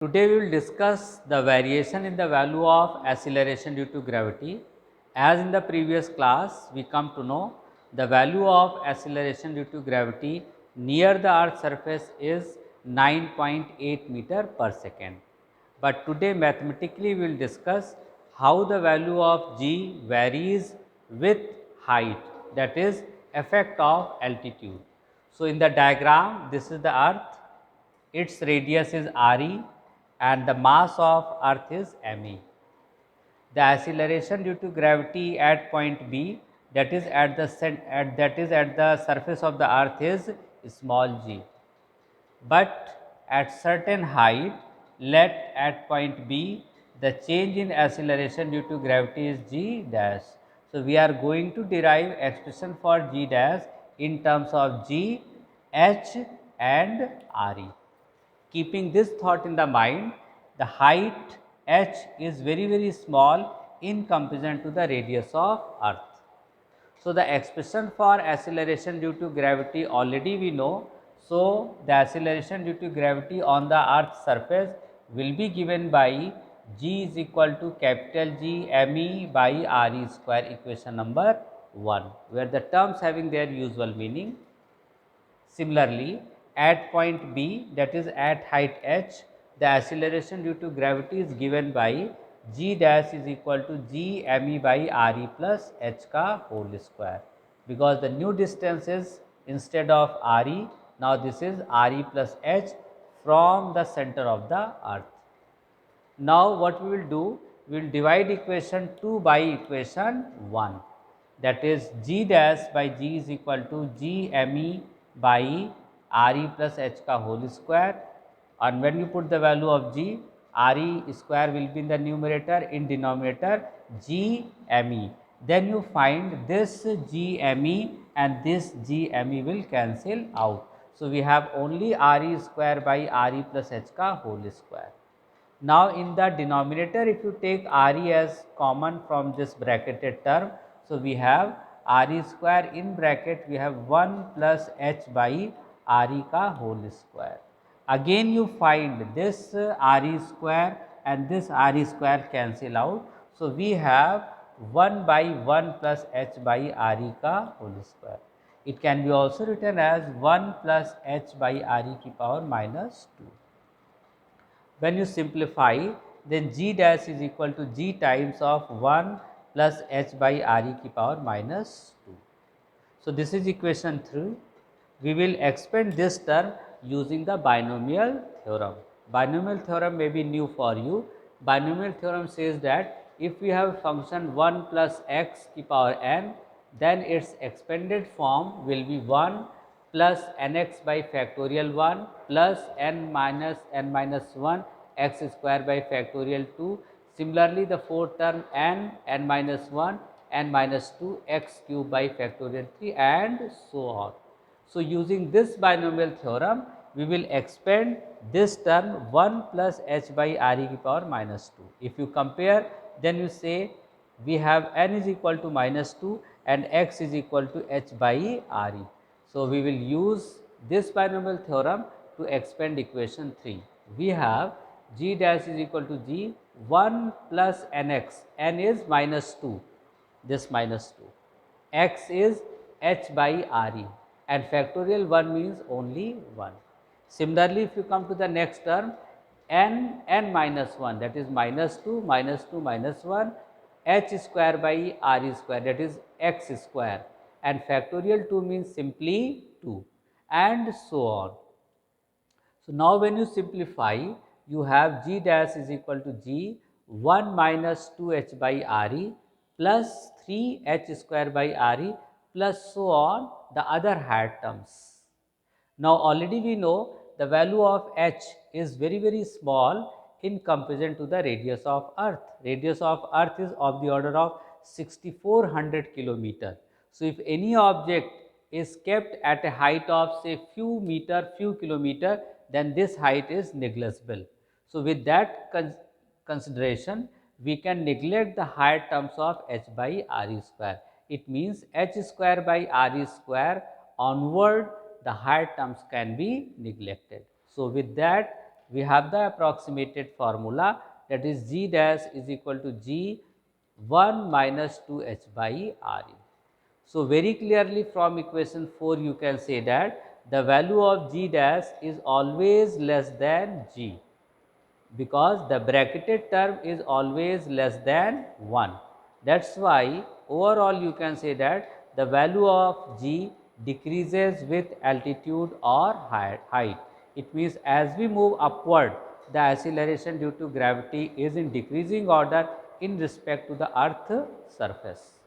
Today we will discuss the variation in the value of acceleration due to gravity. As in the previous class, we come to know the value of acceleration due to gravity near the earth's surface is 9.8 meter per second. But today mathematically we will discuss how the value of g varies with height, that is effect of altitude. So, in the diagram this is the earth, its radius is RE and the mass of earth is ME. The acceleration due to gravity at point B, that is at the surface of the earth, is small g. But at certain height, let at point B, the change in acceleration due to gravity is g dash. So, we are going to derive expression for g dash in terms of g, h and re. Keeping this thought in the mind, the height h is very small in comparison to the radius of earth. So, the expression for acceleration due to gravity already we know. So, the acceleration due to gravity on the earth's surface will be given by g is equal to capital G me by re square, equation number 1, where the terms having their usual meaning. Similarly, at point B, that is at height h, the acceleration due to gravity is given by g dash is equal to g me by re plus h ka whole square, because the new distance is instead of re, now this is re plus h from the center of the earth. Now, what we will do, we will divide equation 2 by equation 1, that is g dash by g is equal to g me by re plus h ka whole square, and when you put the value of g, re square will be in the numerator, in denominator g me. Then you find this g me and this g me will cancel out. So, we have only re square by re plus h ka whole square. Now, in the denominator, if you take re as common from this bracketed term, so we have re square in bracket, we have 1 plus h by re ka whole square. Again you find this re square and this re square cancel out. So, we have 1 by 1 plus h by re ka whole square. It can be also written as 1 plus h by re ki power minus 2. When you simplify, then g dash is equal to g times of 1 plus h by re ki power minus 2. So, this is equation 3. We will expand this term using the binomial theorem. Binomial theorem may be new for you. Binomial theorem says that if we have function 1 plus x ki power n, then its expanded form will be 1 plus nx by factorial 1 plus n minus 1 x square by factorial 2. Similarly, the fourth term n minus 1 n minus 2 x cube by factorial 3 and so on. So, using this binomial theorem, we will expand this term 1 plus h by re ki power minus 2. If you compare, then you say we have n is equal to minus 2 and x is equal to h by re. So, we will use this binomial theorem to expand equation 3. We have g dash is equal to g 1 plus nx, n is minus 2, this minus 2, x is h by re and factorial 1 means only 1. Similarly, if you come to the next term n minus 1, that is minus 2 minus 2 minus 1 h square by re square, that is x square, and factorial 2 means simply 2 and so on. So, now when you simplify, you have g dash is equal to g 1 minus 2 h by re plus 3 h square by re plus so on the other higher terms. Now, already we know the value of h is very small in comparison to the radius of earth. Radius of earth is of the order of 6400 kilometer. So, if any object is kept at a height of say few meter, few kilometer, then this height is negligible. So, with that consideration, we can neglect the higher terms of h by re square. It means h square by re square onward the higher terms can be neglected. So, with that we have the approximated formula, that is g dash is equal to g 1 minus 2h by Re. So, very clearly from equation 4 you can say that the value of g dash is always less than g, because the bracketed term is always less than 1. That is why overall you can say that the value of g decreases with altitude or height. It means as we move upward, the acceleration due to gravity is in decreasing order in respect to the earth surface.